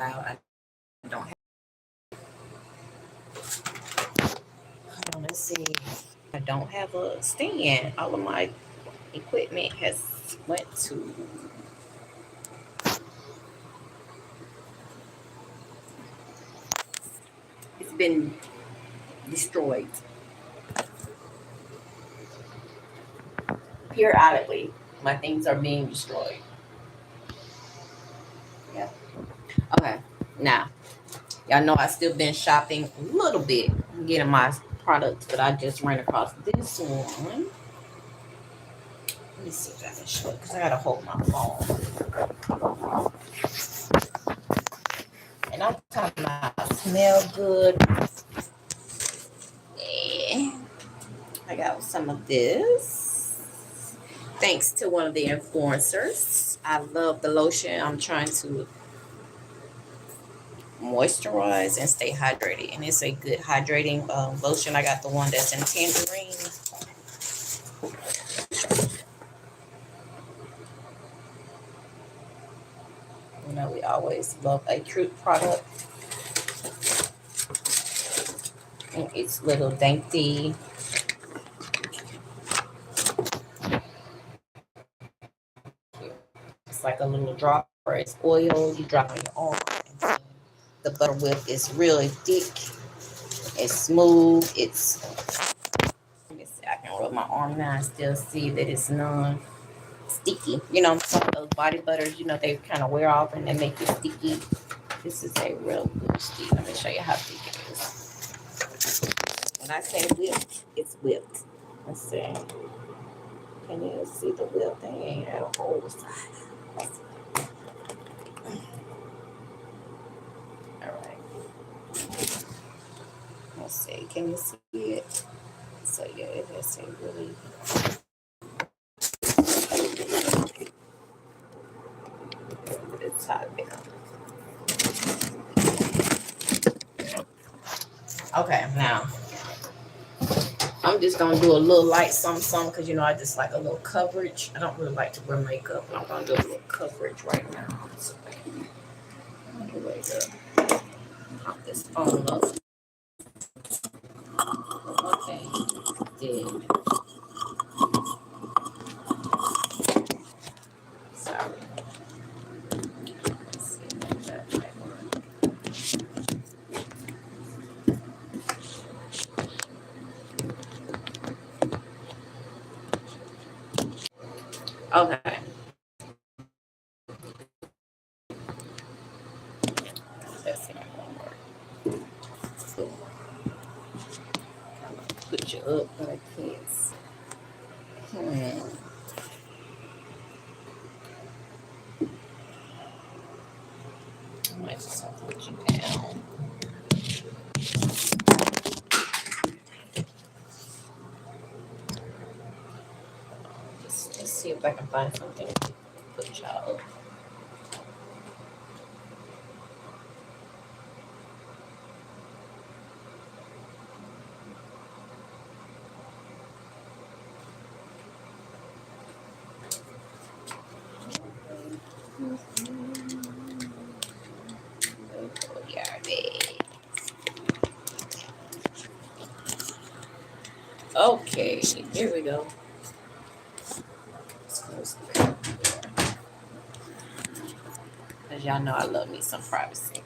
I don't have. Hold on, let's see. I don't have a stand. All of my equipment has went to. It's been destroyed periodically. My things are being destroyed. Yeah. Okay. Now, y'all know I still been shopping a little bit, getting my products, but I just ran across this one. Let me see if I can show it because I gotta hold my phone. And I'm talking about smell good. Yeah. I got some of this. Thanks to one of the influencers. I love the lotion. I'm trying to moisturize and stay hydrated. And it's a good hydrating lotion. I got the one that's in tangerine. You know, we always love a fruit product. And it's little dainty. It's like a little drop, or it's oil. You drop on your arm. And the butter whip is really thick. It's smooth. It's. Let me see. I can rub my arm now and still see that it's non-sticky. You know, some of those body butters, you know, they kind of wear off and they make it sticky. This is a real good stick. Let me show you how thick it is. When I say whipped, it's whipped. Let's see. Can you see the whip? They ain't at a whole side. All right. Let's see. Can you see it? So yeah, it has a really. It's hot there. Okay, now I'm just gonna do a little light some because you know I just like a little coverage. I don't really like to wear makeup, but I'm gonna do a little coverage right now. So I'm gonna wait to pop this phone up. One thing did. Sorry. Let's see if that might work. Okay. That's not gonna work. So I'm gonna put you up, but I can't. I might just have to put you down. Let's see if I can find something to put y'all up. Okay, here we go. Let's close the door. As y'all know, I love me some privacy.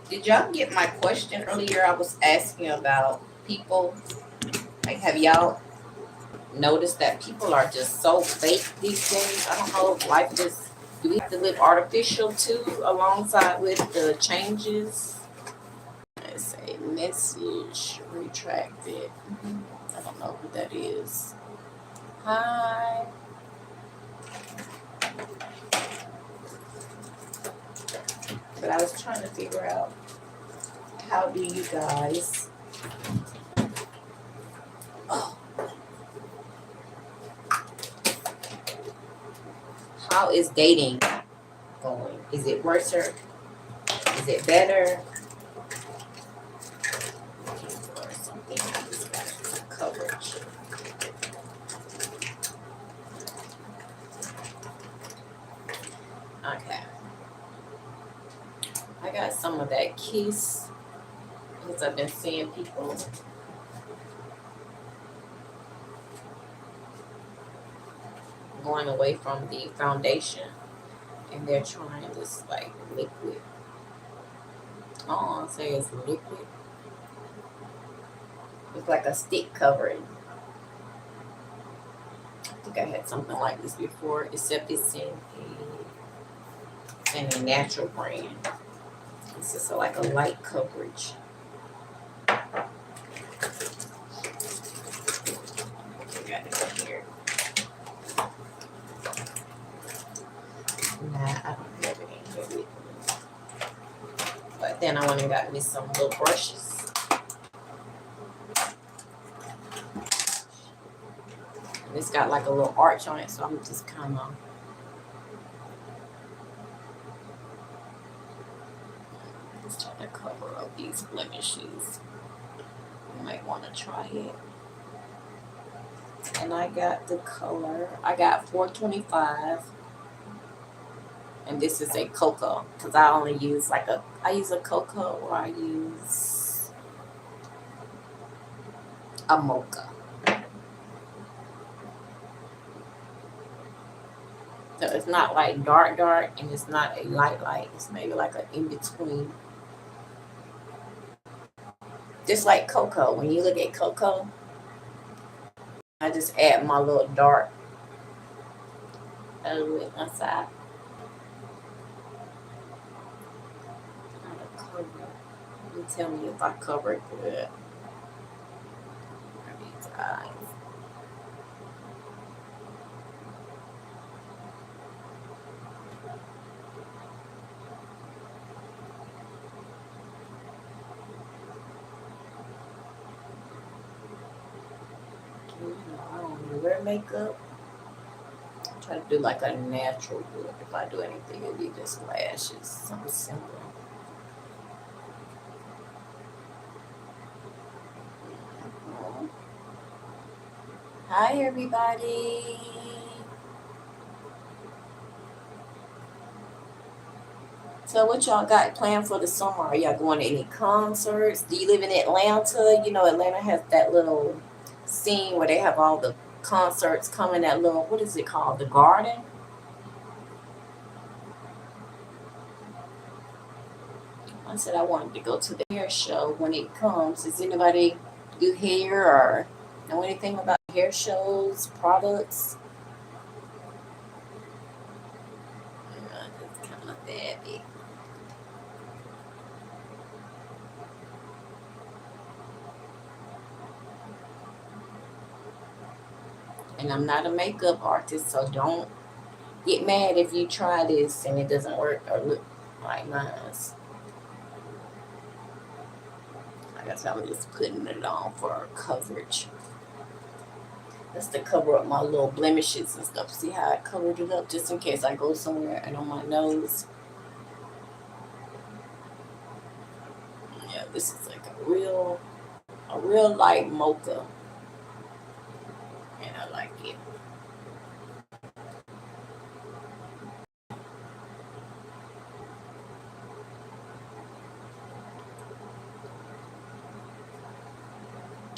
Did y'all get my question earlier? I was asking about people. Like, have y'all noticed that people are just so fake these days? I don't know if life is. Do we have to live artificial too, alongside with the changes? It's a message retracted. I don't know who that is. Hi. But I was trying to figure out, how do you guys how is dating going? Is it worse? Is it better? Or something coverage. Okay. I got some of that Kiss because I've been seeing people going away from the foundation and they're trying this like liquid. All I'll say is liquid. It's like a stick covering. I think I had something like this before, except it's in a natural brand. It's just like a light coverage. Got it here. Nah, I don't have it in here with me. But then I went and got me some little brushes. And it's got like a little arch on it, so I'm just kind of trying to cover up these blemishes. You might want to try it. And I got the color. I got 425. And this is a cocoa, because I only use I use a cocoa or I use a mocha. So it's not like dark and it's not a light. It's maybe like an in-between. Just like cocoa. When you look at cocoa, I just add my little dark element inside. You tell me if I cover it good. These eyes. I don't wear makeup. I try to do like a natural look. If I do anything, it'll be just lashes. Something simple. Hi, everybody. So what y'all got planned for the summer? Are y'all going to any concerts? Do you live in Atlanta? You know, Atlanta has that little scene where they have all the concerts coming, that little, what is it called? The Garden? I said I wanted to go to the hair show when it comes. Does anybody do hair or know anything about hair shows, products? It's kind of bad. And I'm not a makeup artist, so don't get mad if you try this and it doesn't work or look like mine. Like I said, I'm just putting it on for coverage. That's to cover up my little blemishes and stuff. See how I covered it up just in case I go somewhere and on my nose. Yeah, this is like a real light mocha. And I like it.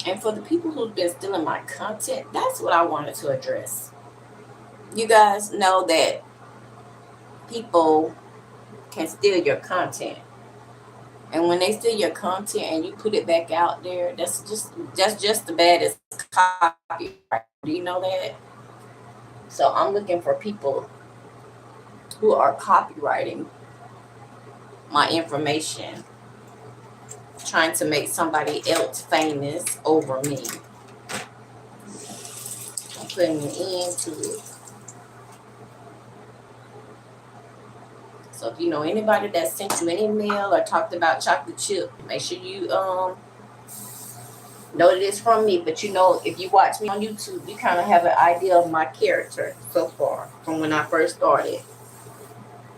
And for the people who've been stealing my content, that's what I wanted to address. You guys know that people can steal your content. And when they steal your content and you put it back out there, that's just the bad as copyright. Do you know that? So I'm looking for people who are copywriting my information, trying to make somebody else famous over me. I'm putting an end to it. So if you know anybody that sent you an email or talked about chocolate chip, make sure you know that it's from me. But you know, if you watch me on YouTube, you kind of have an idea of my character so far from when I first started.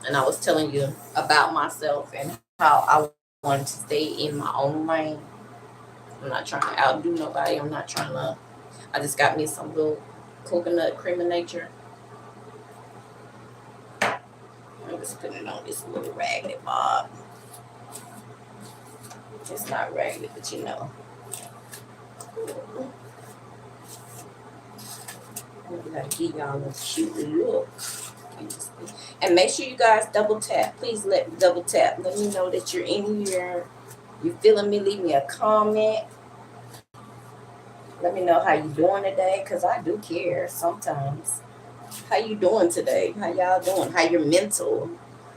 And I was telling you about myself and how I wanted to stay in my own lane. I'm not trying to outdo nobody. I'm not trying to. I just got me some little coconut cream of nature. I'm just putting it on this little raggedy bob. It's not raggedy, but you know. I gotta give y'all a cute look. And make sure you guys double tap. Please let me double tap. Let me know that you're in here. You feeling me? Leave me a comment. Let me know how you doing today, because I do care sometimes. How you doing today? How y'all doing? How your mental?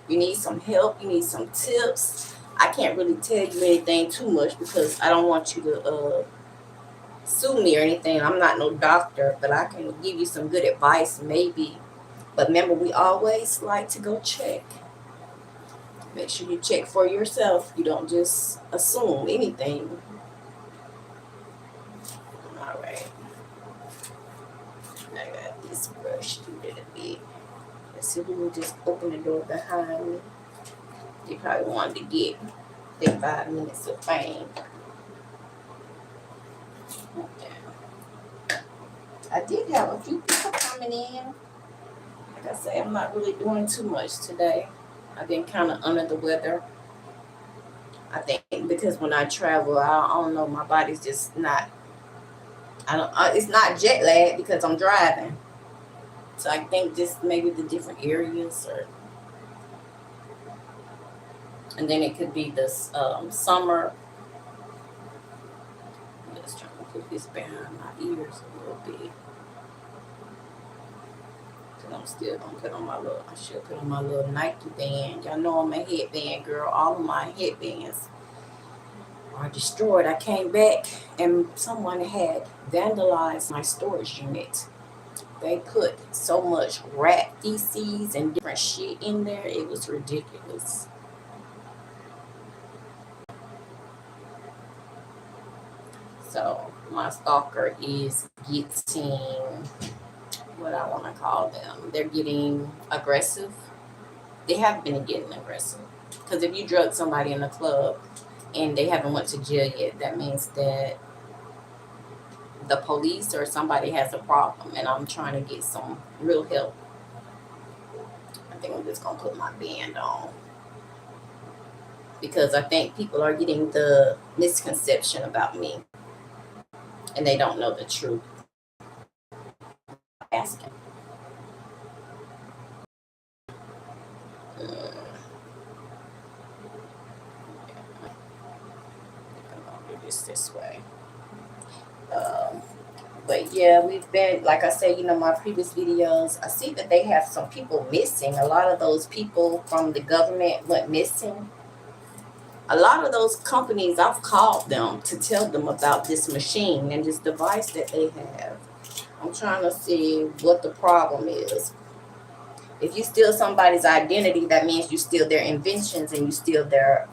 You need some help? You need some tips? I can't really tell you anything too much because I don't want you to sue me or anything. I'm not no doctor, but I can give you some good advice maybe. But remember, we always like to go check. Make sure you check for yourself. You don't just assume anything. All right. I got this brush a little bit. Let's see if we will just open the door behind me. They probably wanted to get their 5 minutes of fame. Okay. I did have a few people coming in. Like I say, I'm not really doing too much today. I've been kind of under the weather. I think because when I travel, I don't know, my body's just not. It's not jet lag because I'm driving. So I think just maybe the different areas, and then it could be this summer. I'm just trying to put this behind my ears a little bit. I'm still gonna put on my little. I should put on my little Nike band. Y'all know I'm a headband girl. All of my headbands are destroyed. I came back and someone had vandalized my storage unit. They put so much rat feces and different shit in there. It was ridiculous. So my stalker is getting, what I want to call them, they're getting aggressive. They have been getting aggressive. Because if you drug somebody in a club and they haven't went to jail yet, that means that the police or somebody has a problem, and I'm trying to get some real help. I think I'm just going to put my band on. Because I think people are getting the misconception about me. And they don't know the truth. Asking. This way. But yeah, we've been, like I said, my previous videos, I see that they have some people missing. A lot of those people from the government went missing. A lot of those companies, I've called them to tell them about this machine and this device that they have. I'm trying to see what the problem is. If you steal somebody's identity, that means you steal their inventions and you steal their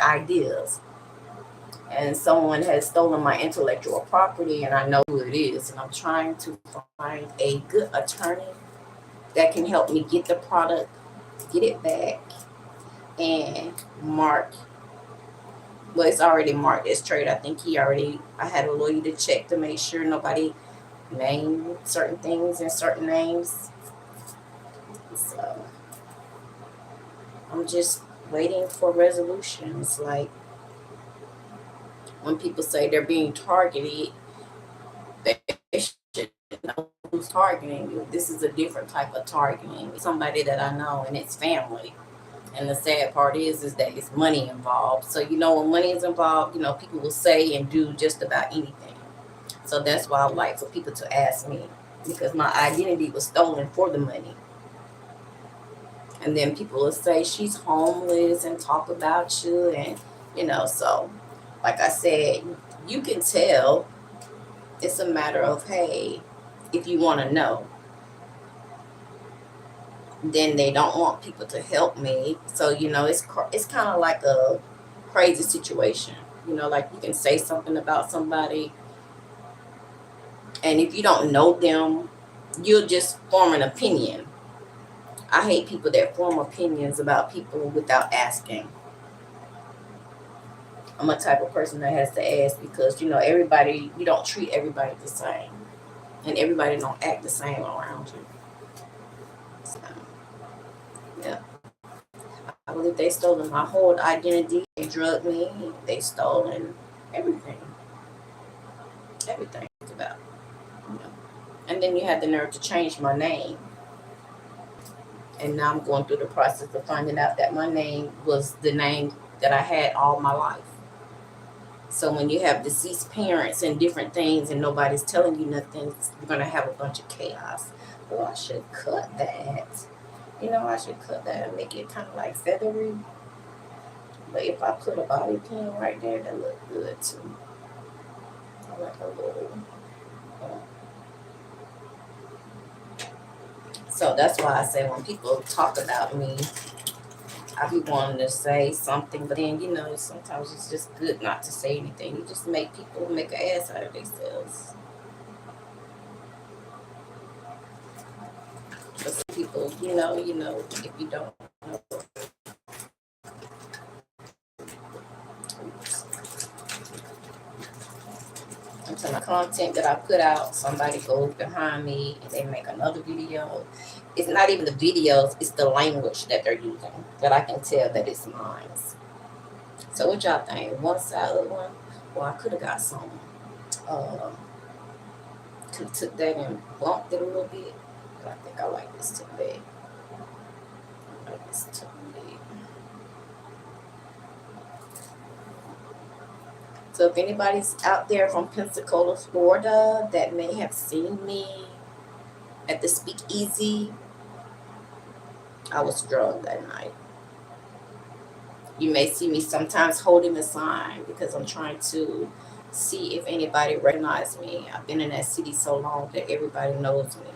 ideas. And someone has stolen my intellectual property, and I know who it is. And I'm trying to find a good attorney that can help me get the product, get it back, and mark. Well, it's already marked as trade. I think I had a lawyer to check to make sure nobody named certain things and certain names. So I'm just waiting for resolutions. Like, when people say they're being targeted, they should know who's targeting you. This is a different type of targeting. It's somebody that I know, and it's family. And the sad part is that it's money involved. So, when money is involved, people will say and do just about anything. So that's why I like for people to ask me, because my identity was stolen for the money. And then people will say she's homeless and talk about you, and so like I said, you can tell. It's a matter of, hey, if you want to know. Then they don't want people to help me. So, it's kind of like a crazy situation. Like, you can say something about somebody, and if you don't know them, you'll just form an opinion. I hate people that form opinions about people without asking. I'm a type of person that has to ask because, you know, everybody, you don't treat everybody the same. And everybody don't act the same around you. So, yeah. I believe they stolen my whole identity. They drugged me. They stolen everything. Everything about, you know. And then you had the nerve to change my name. And now I'm going through the process of finding out that my name was the name that I had all my life. So when you have deceased parents and different things and nobody's telling you nothing, you're going to have a bunch of chaos. Well, I should cut that. You know, I should cut that and make it kind of like feathery. But if I put a bobby pin right there, that look good too. I like a little. So that's why I say when people talk about me, I be wanting to say something, but then, you know, sometimes it's just good not to say anything. You just make people make an ass out of themselves. But some people, you know, if you don't know. Until the content that I put out, somebody goes behind me and they make another video. It's not even the videos, it's the language that they're using that I can tell that it's mine. So what y'all think? One salad one? Well, I could have got some. Could have took that and bumped it a little bit. But I think I like this too big. I like this too big. So if anybody's out there from Pensacola, Florida, that may have seen me at the Speakeasy, I was drugged that night. You may see me sometimes holding a sign because I'm trying to see if anybody recognizes me. I've been in that city so long that everybody knows me.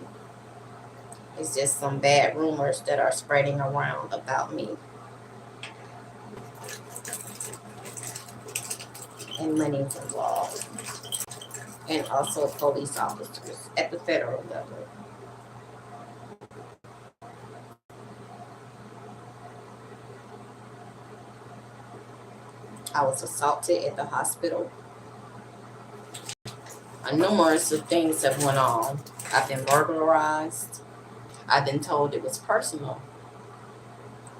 It's just some bad rumors that are spreading around about me. And money's involved. And also police officers at the federal level. I was assaulted at the hospital. Numerous of things have went on. I've been burglarized. I've been told it was personal.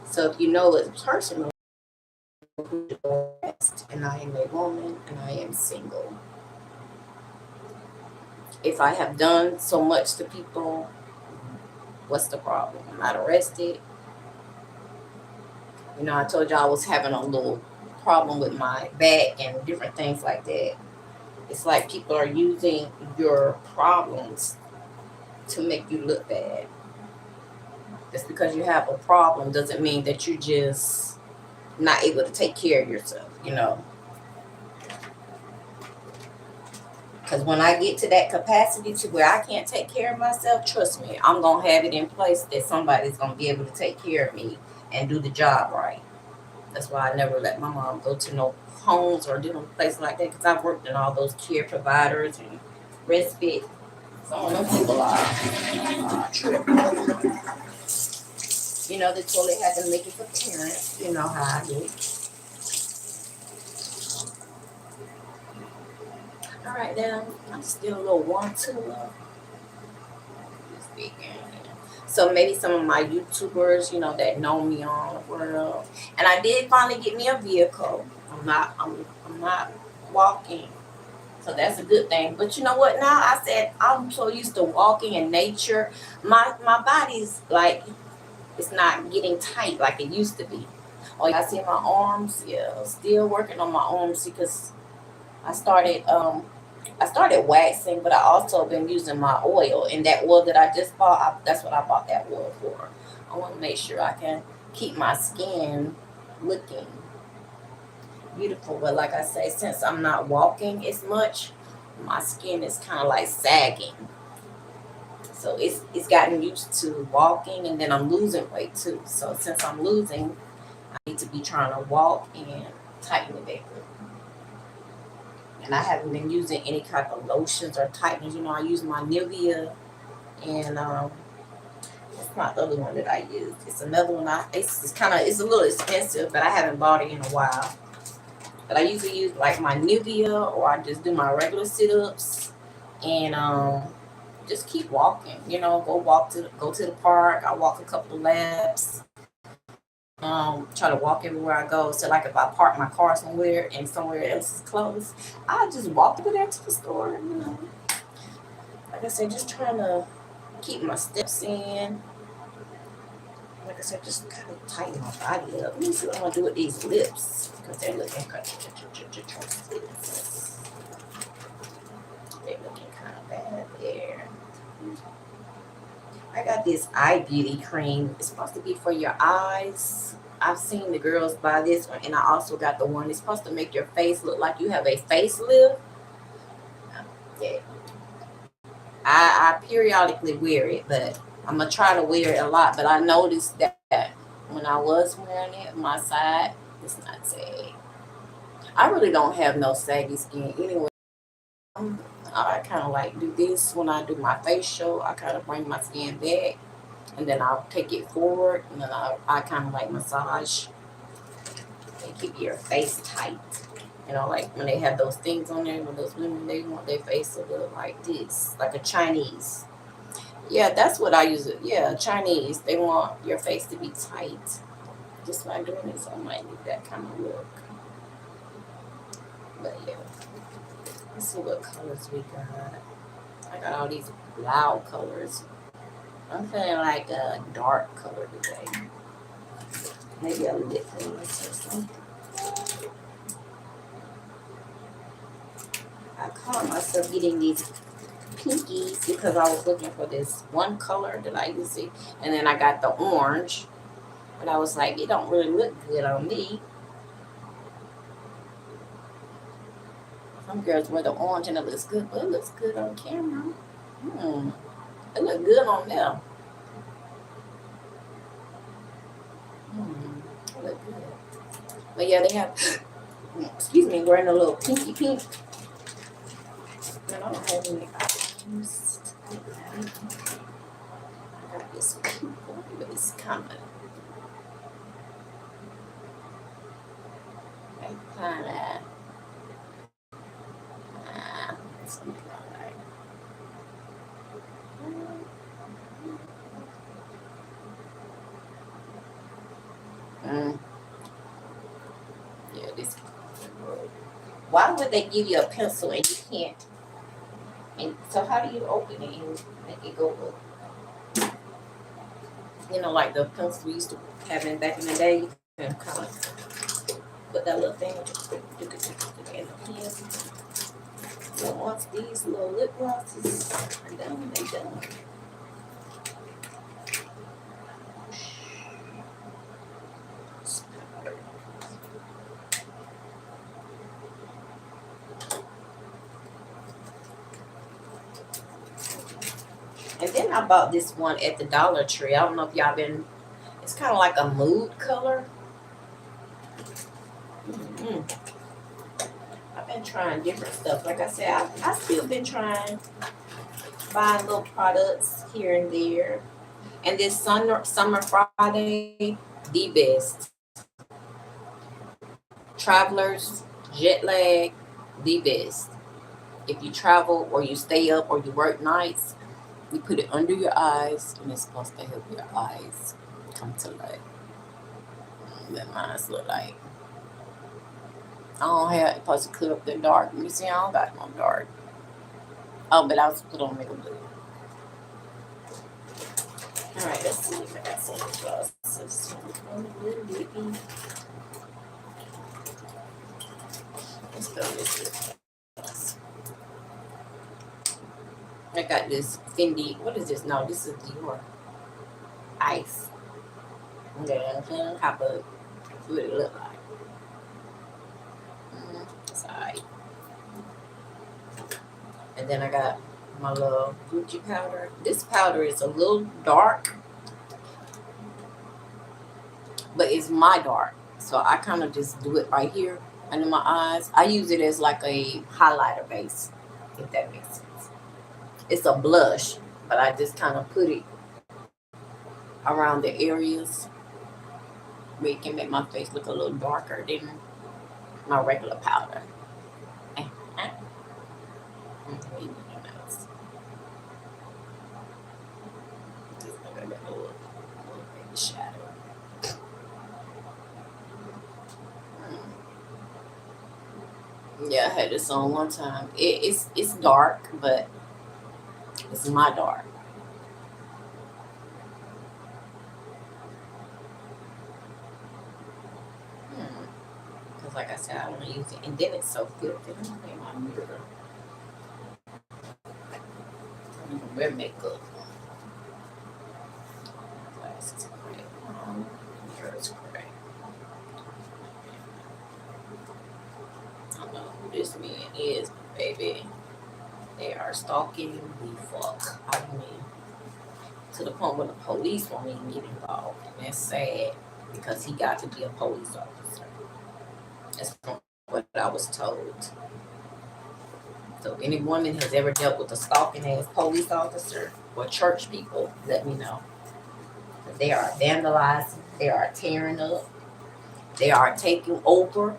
So if you know it's personal, and I am a woman and I am single. If I have done so much to people, what's the problem? I'm not arrested. You know, I told you I was having a little problem with my back and different things like that. It's like people are using your problems to make you look bad. Just because you have a problem doesn't mean that you're just not able to take care of yourself, you know. Because when I get to that capacity to where I can't take care of myself, trust me, I'm going to have it in place that somebody's going to be able to take care of me and do the job right. That's why I never let my mom go to no homes or different places like that, because I've worked in all those care providers and respite. Some of them people are tripping. You know, the toilet had to make it for parents. You know how I do. All right, now I'm still a little warm too. So maybe some of my YouTubers, you know, that know me on the world. And I did finally get me a vehicle. I'm not walking. So that's a good thing. But you know what? Now I said I'm so used to walking in nature. My body's like, it's not getting tight like it used to be. Oh, I see my arms. Yeah, still working on my arms because I started waxing, but I also been using my oil. And that oil that I just bought, that's what I bought that oil for. I want to make sure I can keep my skin looking beautiful. But like I say, since I'm not walking as much, my skin is kind of like sagging. So it's gotten used to walking, and then I'm losing weight too. So since I'm losing, I need to be trying to walk and tighten it back up. And I haven't been using any kind of lotions or tighteners. You know, I use my Nivea and my other one that I use? It's another one. It's kind of, it's a little expensive, but I haven't bought it in a while. But I usually use like my Nivea, or I just do my regular sit-ups, and just keep walking. You know, go to the park. I walk a couple of laps. Try to walk everywhere I go. So like if I park my car somewhere and somewhere else is closed, I just walk over there to the store. You know, like I said, just trying to keep my steps in. Like I said, just kind of tighten my body up. Let me see what I'm gonna do with these lips, because they're looking kind of, they're looking kind of bad there. I got this eye beauty cream. It's supposed to be for your eyes. I've seen the girls buy this one, and I also got the one. It's supposed to make your face look like you have a facelift. Yeah. I periodically wear it, but I'm gonna try to wear it a lot. But I noticed that when I was wearing it, my side is not saggy. I really don't have no saggy skin anyway. I kind of like do this when I do my facial. I kind of bring my skin back, and then I'll take it forward, and then I kind of like massage and keep your face tight. You know, like when they have those things on there, when those women, they want their face to look like this, like a Chinese. Yeah, that's what I use it. Yeah, Chinese. They want your face to be tight. Just by doing this, I might need that kind of look. But yeah, let's see what colors we got. I got all these loud colors. I'm feeling like a dark color today. Maybe a lip gloss or something. I caught myself getting these pinkies because I was looking for this one color that I used to see, and then I got the orange, but I was like, it don't really look good on me. Some girls wear the orange and it looks good, but it looks good on camera. It look good on them. It look good. But yeah, they have, excuse me, wearing a little pinky pink. And I don't have any items. I got this pink one, but it's kind of something like yeah, this. Why would they give you a pencil and you can't? And so how do you open it and make it go up? You know, like the pencil we used to have in back in the day. You can kind of put that little thing in the pen. So once these little lip glosses are done, they're done. And then I bought this one at the Dollar Tree. I don't know if y'all been, it's kind of like a mood color. I've been trying different stuff. Like I said, I still been trying, buying little products here and there. And this Summer Friday, the best. Travelers, jet lag, the best. If you travel or you stay up or you work nights, you put it under your eyes, and it's supposed to help your eyes come to life. That mine look like. I don't have it supposed to clear up the dark. You see, I don't got no dark. Oh, but I was put on makeup blue. All right, let's see if I got some glosses. Let's go this way. I got this Fendi. What is this? No, this is Dior Ice. Okay, I'm cleaning top of what it look like. Sorry. And then I got my little Gucci powder. This powder is a little dark, but it's my dark. So I kind of just do it right here under my eyes. I use it as like a highlighter base, if that makes sense. It's a blush, but I just kind of put it around the areas where it can make my face look a little darker than my regular powder. Eh, eh. Maybe your nose. Just like a little baby shadow. Yeah, I had this on one time. It's dark, but it's my dark. Because like I said, I don't use it. And then it's so filthy. Let me clean my mirror. I don't even wear makeup. Glasses are gray. Mirror is gray. I don't know who this man is, but baby. They are stalking the fuck out of me. To the point where the police won't even get involved. And that's sad because he got to be a police officer. That's what I was told. So if any woman has ever dealt with a stalking ass police officer or church people, let me know. They are vandalizing, they are tearing up, they are taking over.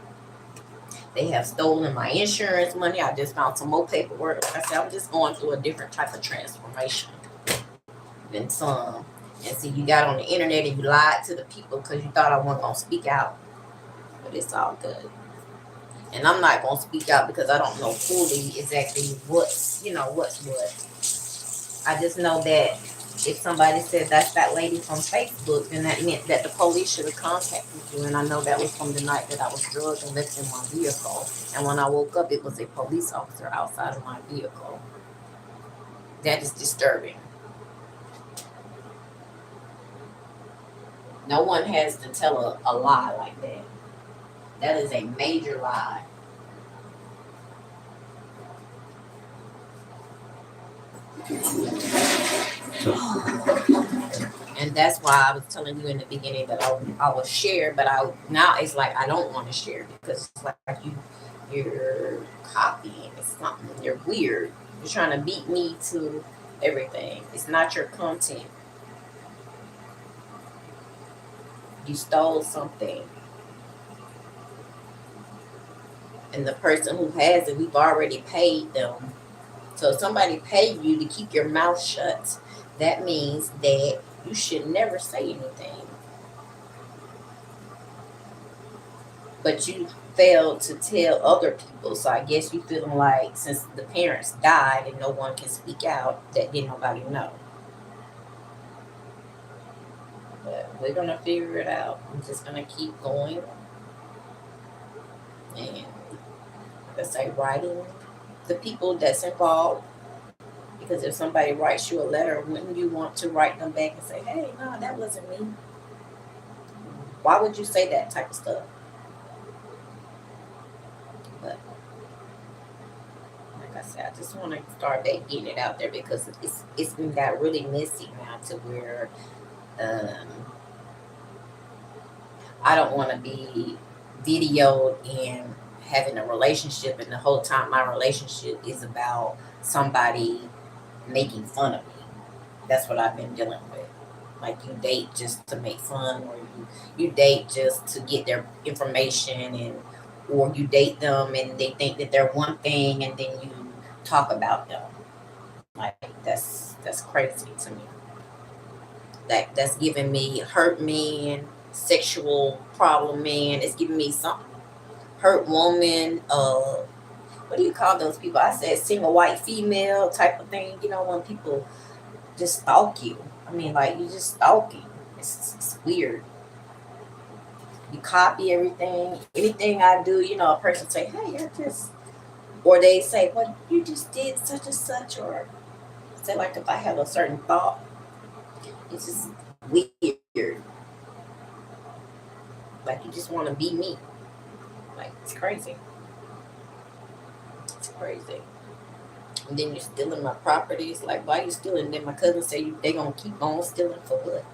They have stolen my insurance money. I just found some more paperwork. Like I said, I'm just going through a different type of transformation than some. And see, you got on the internet and you lied to the people because you thought I wasn't going to speak out. But it's all good. And I'm not going to speak out because I don't know fully exactly what's what. I just know that if somebody said that's that lady from Facebook, then that meant that the police should have contacted you. And I know that was from the night that I was drugged and left in my vehicle. And when I woke up, it was a police officer outside of my vehicle. That is disturbing. No one has to tell a lie like that. That is a major lie. And that's why I was telling you in the beginning that I will share, but now it's like I don't want to share because it's like you're copying. It's something. You're weird. You're trying to beat me to everything. It's not your content. You stole something. And the person who has it, we've already paid them. So if somebody paid you to keep your mouth shut, that means that you should never say anything. But you failed to tell other people. So I guess you feeling like since the parents died and no one can speak out, that didn't nobody know. But we're going to figure it out. I'm just going to keep going. And like I say, writing the people that's involved. Because if somebody writes you a letter, wouldn't you want to write them back and say, hey, no, that wasn't me? Why would you say that type of stuff? But like I said, I just want to start back getting it out there because it's been got really messy now to where I don't want to be videoed and having a relationship, and the whole time my relationship is about somebody making fun of me. That's what I've been dealing with. Like you date just to make fun, or you date just to get their information, or you date them and they think that they're one thing, and then you talk about them. Like that's crazy to me. That's giving me hurt man, sexual problem man. It's giving me something. Hurt woman. What do you call those people? I said single white female type of thing. You know, when people just stalk you. I mean, like you just stalking. It's weird. You copy everything. Anything I do, a person say, "Hey, I just," or they say, "Well, you just did such and such," or say like if I have a certain thought, it's just weird. Like you just want to be me. Like it's crazy. It's crazy. And then you're stealing my properties. Like, why you stealing? Then my cousin say they gonna keep on stealing for what?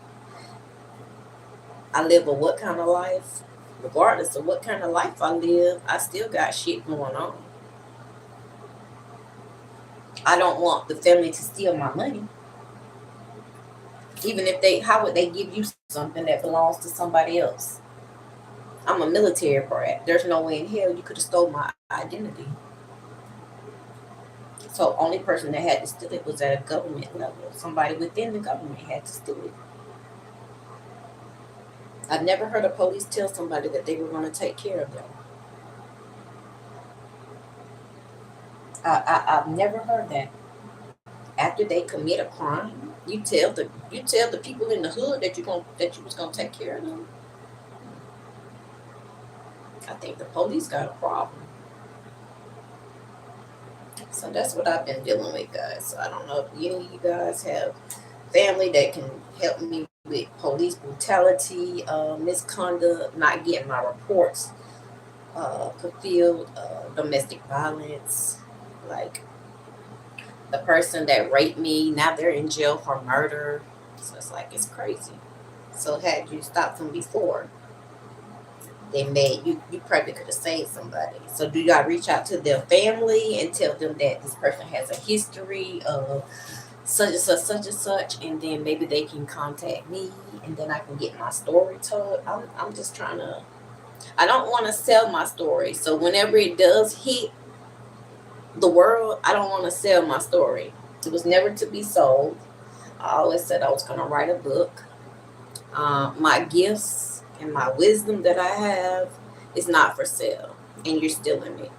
I live a what kind of life? Regardless of what kind of life I live, I still got shit going on. I don't want the family to steal my money. Even if how would they give you something that belongs to somebody else? I'm a military brat. There's no way in hell you could have stole my identity. So only person that had to steal it was at a government level. Somebody within the government had to steal it. I've never heard a police tell somebody that they were going to take care of them. I've never heard that. After they commit a crime, you tell the people in the hood that you was gonna take care of them. I think the police got a problem. So that's what I've been dealing with, guys. So I don't know if any of you guys have family that can help me with police brutality, misconduct, not getting my reports fulfilled, domestic violence, like the person that raped me, now they're in jail for murder. So it's like, it's crazy. So had you stopped them before, you probably could have saved somebody. So do y'all reach out to their family and tell them that this person has a history of such and such, and then maybe they can contact me, and then I can get my story told. I'm just trying to. I don't want to sell my story. So whenever it does hit the world, I don't want to sell my story. It was never to be sold. I always said I was going to write a book. My gifts and my wisdom that I have is not for sale, and you're stealing it.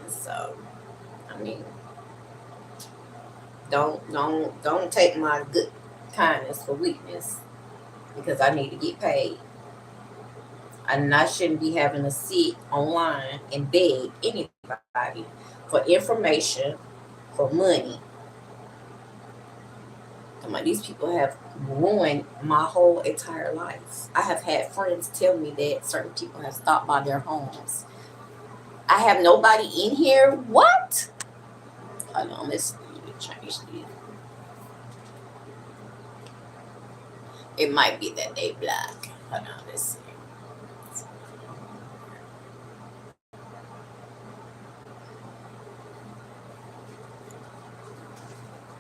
So, I mean, don't take my good kindness for weakness, because I need to get paid. And I shouldn't be having to sit online and beg anybody for information, for money. These people have ruined my whole entire life. I have had friends tell me that certain people have stopped by their homes. I have nobody in here. What? Hold on, let's change this. It might be that they black. Hold on, let's see.